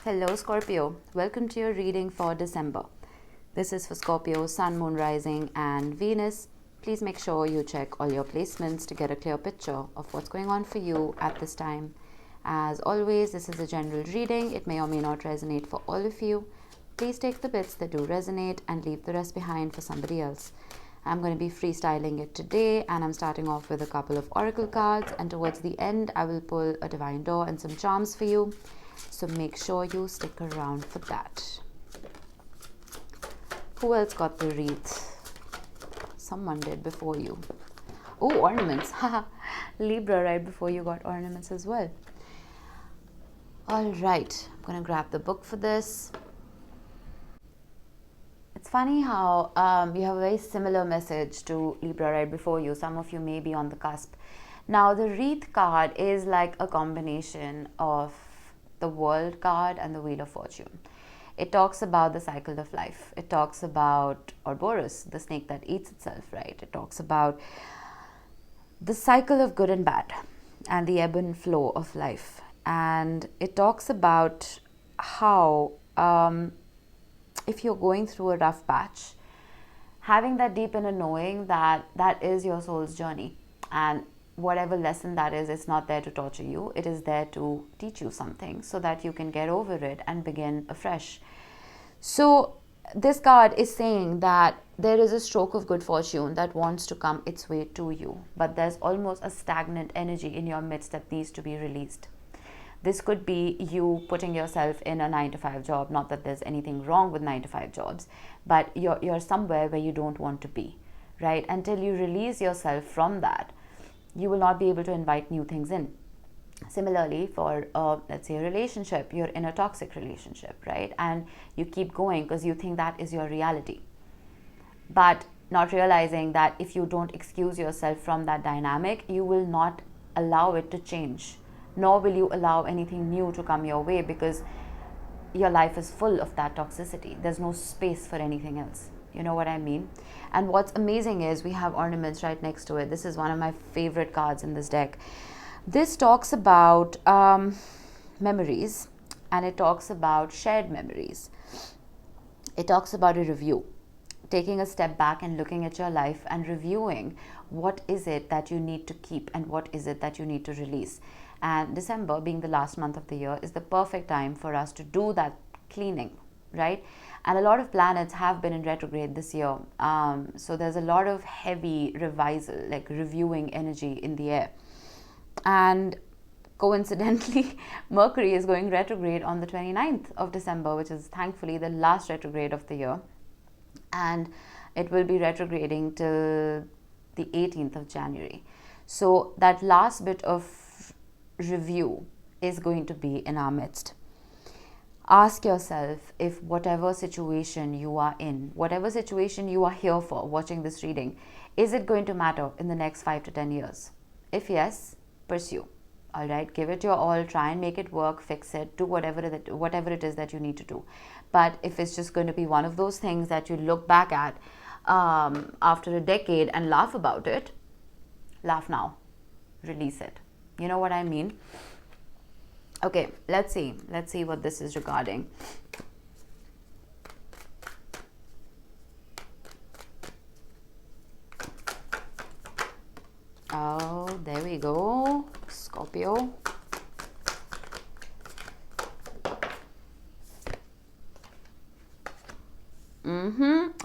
Hello Scorpio, welcome to your reading for December. This is for Scorpio, Sun, Moon, Rising and Venus. Please make sure you check all your placements to get a clear picture of what's going on for you at this time. As always, this is a general reading. It may or may not resonate for all of you. Please take the bits that do resonate and leave the rest behind for somebody else. I'm going to be freestyling it today, and I'm starting off with a couple of oracle cards, and towards the end I will pull a divine door and some charms for you. So make sure you stick around for that. Who else got the wreath? Someone did before you. Oh, ornaments. Libra, right before you got ornaments as well. All right, I'm going to grab the book for this. It's funny how you have a very similar message to Libra right before you. Some of you may be on the cusp. Now, the wreath card is like a combination of the World card and the Wheel of Fortune. It talks about the cycle of life. It talks about Ouroboros, the snake that eats itself, right? It talks about the cycle of good and bad and the ebb and flow of life. And it talks about how if you're going through a rough patch, having that deep inner knowing that that is your soul's journey, and whatever lesson that is, it's not there to torture you. It is there to teach you something so that you can get over it and begin afresh. So this card is saying that there is a stroke of good fortune that wants to come its way to you, but there's almost a stagnant energy in your midst that needs to be released. This could be you putting yourself in a 9-to-5 job. Not that there's anything wrong with 9-to-5 jobs, but you're somewhere where you don't want to be, right? Until you release yourself from that, you will not be able to invite new things in. Similarly, for let's say a relationship, you're in a toxic relationship, right? And you keep going because you think that is your reality, but not realizing that if you don't excuse yourself from that dynamic, you will not allow it to change, nor will you allow anything new to come your way, because your life is full of that toxicity. There's no space for anything else. You know what I mean? And what's amazing is we have ornaments right next to it. This is one of my favorite cards in this deck. This talks about memories, and it talks about shared memories. It talks about a review, taking a step back and looking at your life and reviewing what is it that you need to keep and what is it that you need to release. And December, being the last month of the year, is the perfect time for us to do that cleaning, right? And a lot of planets have been in retrograde this year. So there's a lot of heavy revisal, like reviewing energy in the air. And coincidentally, Mercury is going retrograde on the 29th of December, which is thankfully the last retrograde of the year. And it will be retrograding till the 18th of January. So that last bit of review is going to be in our midst. Ask yourself if whatever situation you are in, whatever situation you are here for watching this reading, is it going to matter in the next 5 to 10 years? If yes, pursue. All right, give it your all, try and make it work, fix it, do whatever it is that you need to do. But if it's just going to be one of those things that you look back at after a decade and laugh about it, laugh now, release it. You know what I mean? Okay, let's see what this is regarding. Oh, there we go, Scorpio.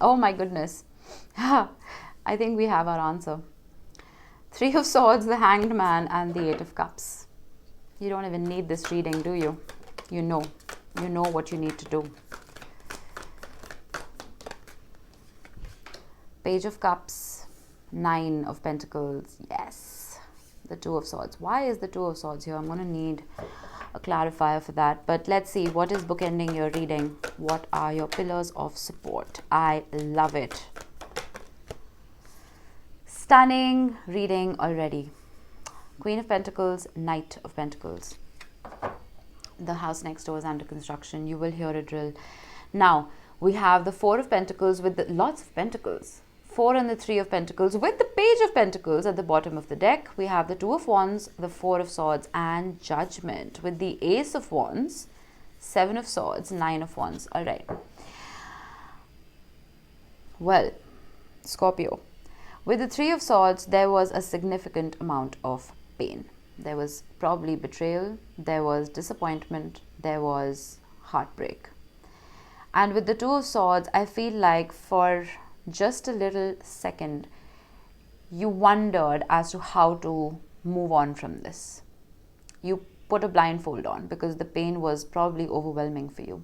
Oh my goodness. I think we have our answer. 3 of Swords, the Hanged Man, and the 8 of Cups. You don't even need this reading, do you? You know what you need to do. Page of Cups, 9 of Pentacles, yes. The 2 of Swords. Why is the 2 of Swords here? I'm going to need a clarifier for that. But let's see, what is bookending your reading? What are your pillars of support? I love it. Stunning reading already. Queen of Pentacles, Knight of Pentacles. The house next door is under construction. You will hear a drill. Now, we have the 4 of Pentacles with lots of Pentacles. 4 and the 3 of Pentacles with the Page of Pentacles at the bottom of the deck. We have the 2 of Wands, the 4 of Swords, and Judgment with the Ace of Wands, Seven of Swords, Nine of Wands. All right. Well, Scorpio, with the Three of Swords, there was a significant amount of pain. There was probably betrayal, there was disappointment, there was heartbreak. And with the Two of Swords, I feel like for just a little second, you wondered as to how to move on from this. You put a blindfold on because the pain was probably overwhelming for you.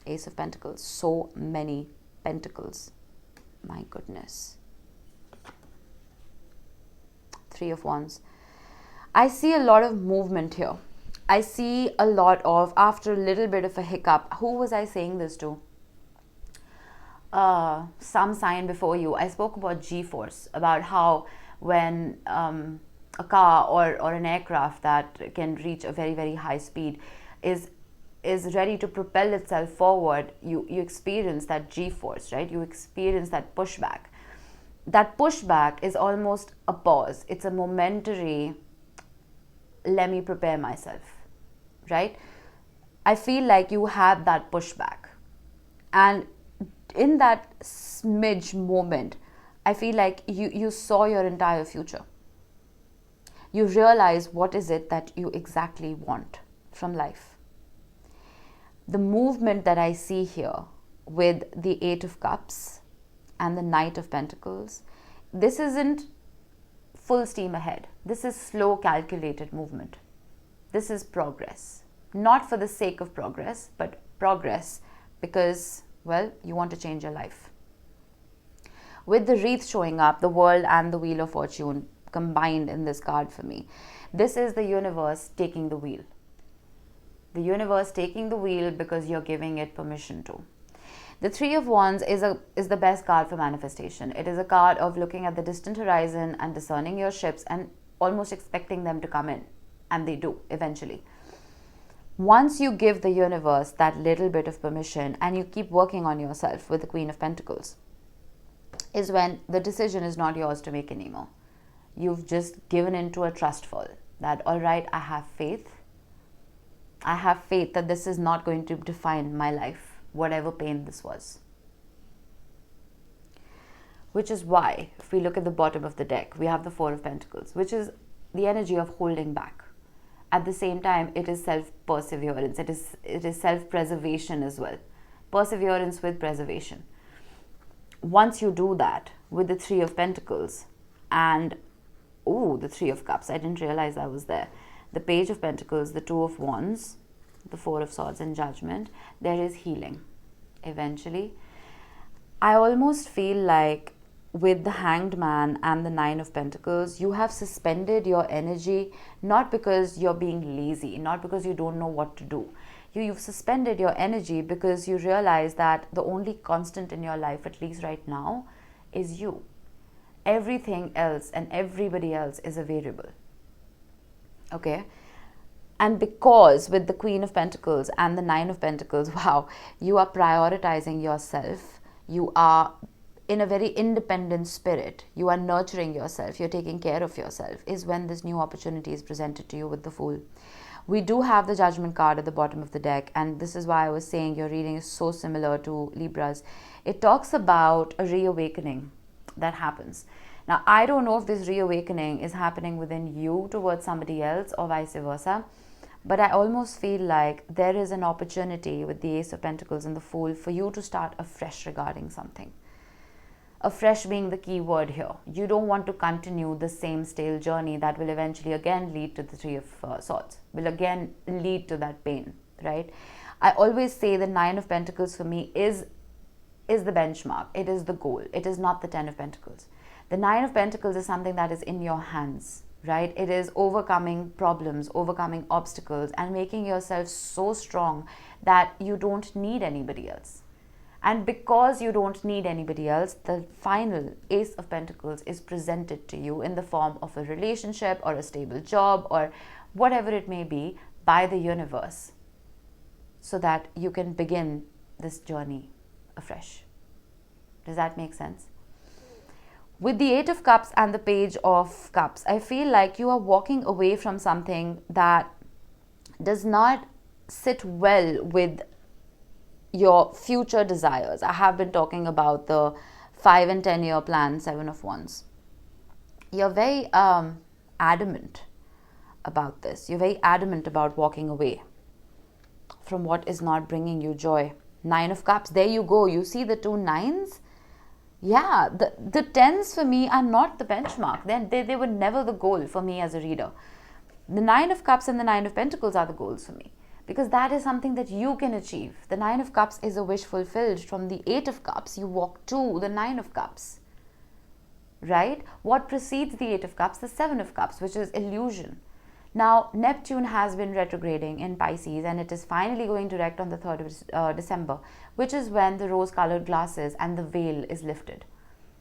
Ace of Pentacles, so many pentacles. My goodness. Three of Wands. I see a lot of movement here. I see a lot of, after a little bit of a hiccup, who was I saying this to? Some sign before you. I spoke about G-force, about how when a car or an aircraft that can reach a very, very high speed is ready to propel itself forward, you experience that G-force, right? You experience that pushback. That pushback is almost a pause. It's a momentary, let me prepare myself, right? I feel like you had that pushback. And in that smidge moment, I feel like you saw your entire future. You realize what is it that you exactly want from life. The movement that I see here with the Eight of Cups and the Knight of Pentacles, this isn't full steam ahead. This is slow, calculated movement. This is progress. Not for the sake of progress, but progress because, well, you want to change your life. With the wreath showing up, the World and the Wheel of Fortune combined in this card for me. This is the universe taking the wheel. The universe taking the wheel because you're giving it permission to. The Three of Wands is the best card for manifestation. It is a card of looking at the distant horizon and discerning your ships and almost expecting them to come in. And they do, eventually. Once you give the universe that little bit of permission and you keep working on yourself with the Queen of Pentacles, is when the decision is not yours to make anymore. You've just given into a trust fall that, all right, I have faith. I have faith that this is not going to define my life, whatever pain this was. Which is why, if we look at the bottom of the deck, we have the Four of Pentacles, which is the energy of holding back. At the same time, it is self-perseverance. It is self-preservation as well. Perseverance with preservation. Once you do that with the Three of Pentacles and, the Three of Cups, I didn't realize I was there. The Page of Pentacles, the Two of Wands, the Four of Swords and Judgment, there is healing. Eventually, I almost feel like with the Hanged Man and the Nine of Pentacles, you have suspended your energy, not because you're being lazy, not because you don't know what to do. You've suspended your energy because you realize that the only constant in your life, at least right now, is you. Everything else and everybody else is a variable. Okay? And because with the Queen of Pentacles and the Nine of Pentacles, wow, you are prioritizing yourself. You are in a very independent spirit. You are nurturing yourself. You're taking care of yourself, is when this new opportunity is presented to you with the Fool. We do have the Judgment card at the bottom of the deck, and this is why I was saying your reading is so similar to Libra's. It talks about a reawakening that happens. Now, I don't know if this reawakening is happening within you towards somebody else or vice versa, but I almost feel like there is an opportunity with the Ace of Pentacles and the Fool for you to start afresh regarding something. Afresh being the key word here. You don't want to continue the same stale journey that will eventually again lead to the Three of Swords, will again lead to that pain, right? I always say the Nine of Pentacles for me is the benchmark. It is the goal. It is not the Ten of Pentacles. The Nine of Pentacles is something that is in your hands, right? It is overcoming problems, overcoming obstacles, and making yourself so strong that you don't need anybody else. And because you don't need anybody else, the final Ace of Pentacles is presented to you in the form of a relationship or a stable job or whatever it may be by the universe, so that you can begin this journey afresh. Does that make sense? With the Eight of Cups and the Page of Cups, I feel like you are walking away from something that does not sit well with your future desires. I have been talking about the 5 and 10 year plan, Seven of Wands. You're very adamant about this. You're very adamant about walking away from what is not bringing you joy. Nine of Cups, there you go. You see the two nines? Yeah, the tens for me are not the benchmark. They were never the goal for me as a reader. The Nine of Cups and the Nine of Pentacles are the goals for me, because that is something that you can achieve. The Nine of Cups is a wish fulfilled. From the Eight of Cups, you walk to the Nine of Cups, right? What precedes the Eight of Cups? The Seven of Cups, which is illusion. Now, Neptune has been retrograding in Pisces, and it is finally going direct on the 3rd of December, which is when the rose-colored glasses and the veil is lifted.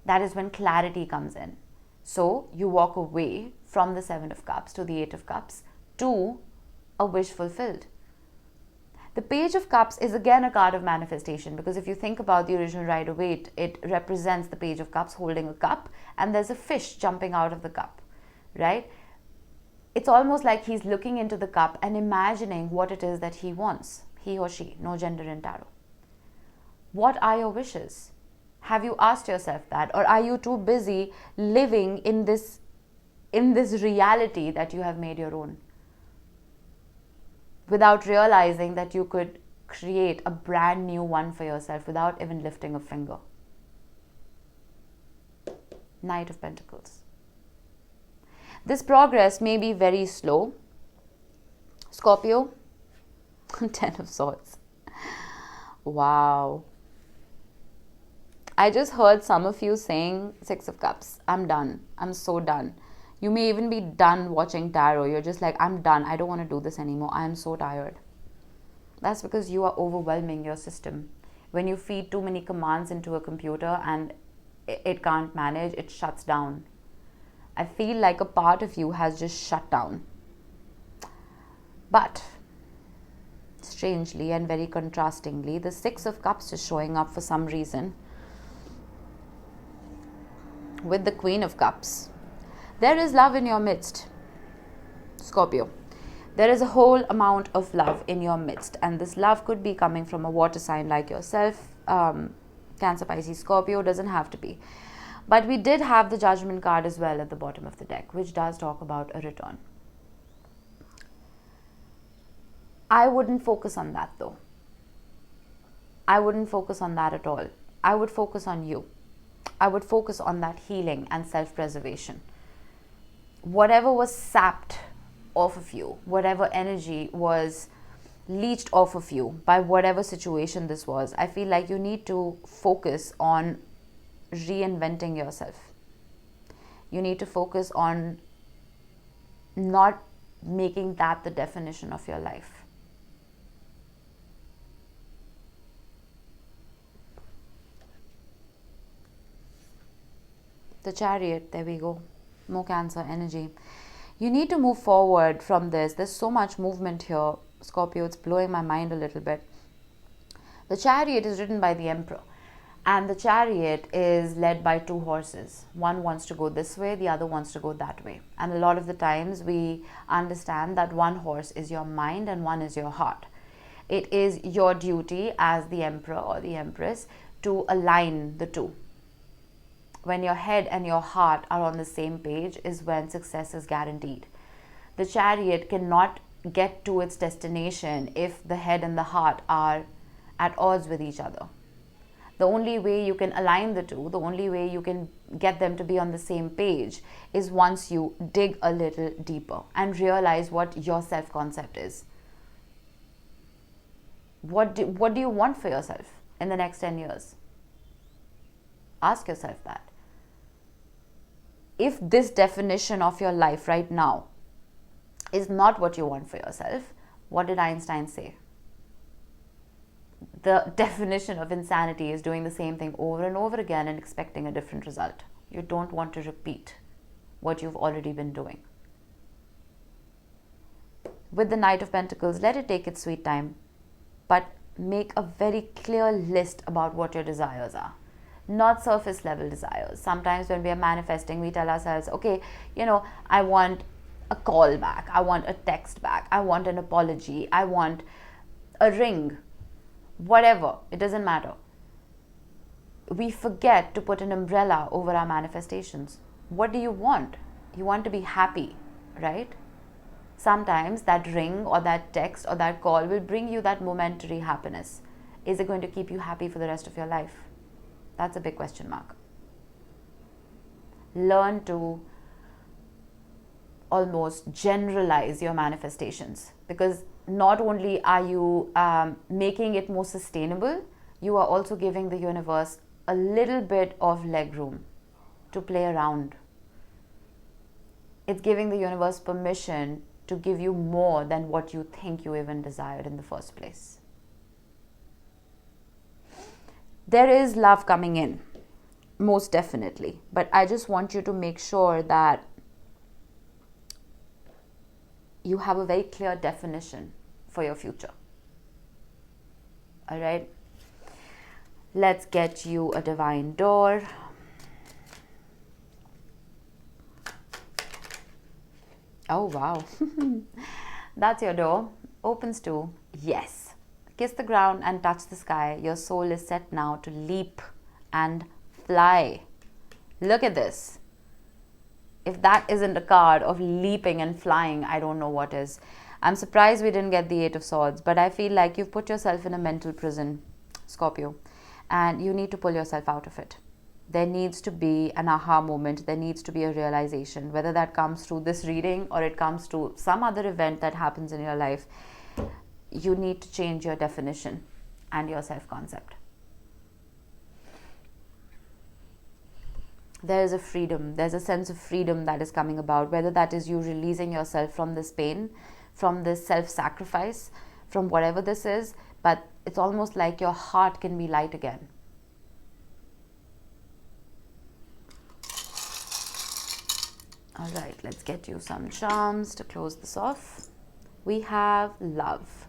That is when clarity comes in. So, you walk away from the Seven of Cups to the Eight of Cups to a wish fulfilled. The Page of Cups is again a card of manifestation, because if you think about the original Rider-Waite, it represents the Page of Cups holding a cup, and there's a fish jumping out of the cup, right? It's almost like he's looking into the cup and imagining what it is that he wants, he or she, no gender in tarot. What are your wishes? Have you asked yourself that? Or are you too busy living in this reality that you have made your own, without realizing that you could create a brand new one for yourself without even lifting a finger? Knight of Pentacles. This progress may be very slow. Scorpio, 10 of Swords. Wow. I just heard some of you saying Six of Cups. I'm done. I'm so done. You may even be done watching tarot. You're just like, I'm done. I don't want to do this anymore. I am so tired. That's because you are overwhelming your system. When you feed too many commands into a computer and it can't manage, it shuts down. I feel like a part of you has just shut down. But strangely and very contrastingly, the Six of Cups is showing up for some reason with the Queen of Cups. There is love in your midst, Scorpio. There is a whole amount of love in your midst, and this love could be coming from a water sign like yourself. Cancer, Pisces, Scorpio, doesn't have to be. But we did have the Judgment card as well at the bottom of the deck, which does talk about a return. I wouldn't focus on that though. I wouldn't focus on that at all. I would focus on you. I would focus on that healing and self-preservation. Whatever was sapped off of you, whatever energy was leached off of you by whatever situation this was, I feel like you need to focus on reinventing yourself. You need to focus on not making that the definition of your life. The Chariot, there we go. More Cancer energy. You need to move forward from this. There's so much movement here, Scorpio. It's blowing my mind a little bit. The Chariot is written by the Emperor. And the Chariot is led by two horses. One wants to go this way, the other wants to go that way. And a lot of the times we understand that one horse is your mind and one is your heart. It is your duty as the Emperor or the Empress to align the two. When your head and your heart are on the same page is when success is guaranteed. The Chariot cannot get to its destination if the head and the heart are at odds with each other. The only way you can align the two, the only way you can get them to be on the same page is once you dig a little deeper and realize what your self-concept is. What do you want for yourself in the next 10 years? Ask yourself that. If this definition of your life right now is not what you want for yourself, what did Einstein say? The definition of insanity is doing the same thing over and over again and expecting a different result. You don't want to repeat what you've already been doing. With the Knight of Pentacles, let it take its sweet time, but make a very clear list about what your desires are. not surface level desires. Sometimes when we are manifesting, we tell ourselves, okay, I want a call back, I want a text back, I want an apology, I want a ring, whatever, it doesn't matter. We forget to put an umbrella over our manifestations. What do you want? You want to be happy, right? Sometimes that ring or that text or that call will bring you that momentary happiness. Is it going to keep you happy for the rest of your life? That's a big question mark. Learn to almost generalize your manifestations, because not only are you making it more sustainable, you are also giving the universe a little bit of leg room to play around. It's giving the universe permission to give you more than what you think you even desired in the first place. There is love coming in, most definitely, but I just want you to make sure that you have a very clear definition for your future. All right, let's get you a divine door. Oh wow, that's your door. Opens to yes. Kiss the ground and touch the sky. Your soul is set now to leap and fly. Look at this. If that isn't a card of leaping and flying, I don't know what is. I'm surprised we didn't get the Eight of Swords, but I feel like you've put yourself in a mental prison, Scorpio, and you need to pull yourself out of it. There needs to be an aha moment. There needs to be a realization, whether that comes through this reading or it comes to some other event that happens in your life. You need to change your definition and your self-concept. There is a freedom. There's a sense of freedom that is coming about, whether that is you releasing yourself from this pain, from this self-sacrifice, from whatever this is, but it's almost like your heart can be light again. All right, let's get you some charms to close this off. We have love.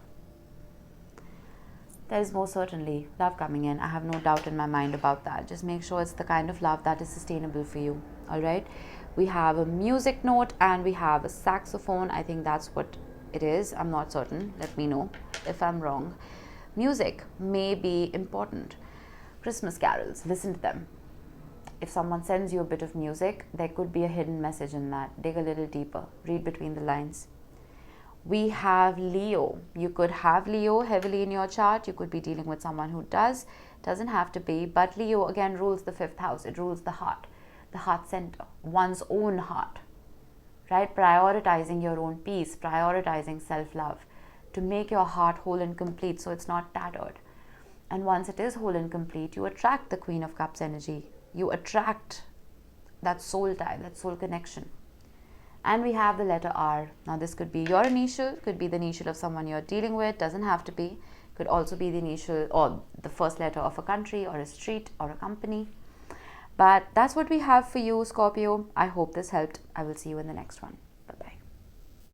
There is most certainly love coming in. I have no doubt in my mind about that. Just make sure it's the kind of love that is sustainable for you. All right. We have a music note and we have a saxophone. I think that's what it is. I'm not certain. Let me know if I'm wrong. Music may be important. Christmas carols, listen to them. If someone sends you a bit of music, there could be a hidden message in that. Dig a little deeper. Read between the lines. We have Leo. You could have Leo heavily in your chart. You could be dealing with someone who doesn't have to be, but Leo again rules the 5th house. It rules the heart center, one's own heart, right? Prioritizing your own peace, prioritizing self-love to make your heart whole and complete so it's not tattered. And once it is whole and complete, you attract the Queen of Cups energy. You attract that soul tie, that soul connection. And we have the letter R. Now this could be your initial, could be the initial of someone you're dealing with, doesn't have to be. Could also be the initial or the first letter of a country or a street or a company. But that's what we have for you, Scorpio. I hope this helped. I will see you in the next one.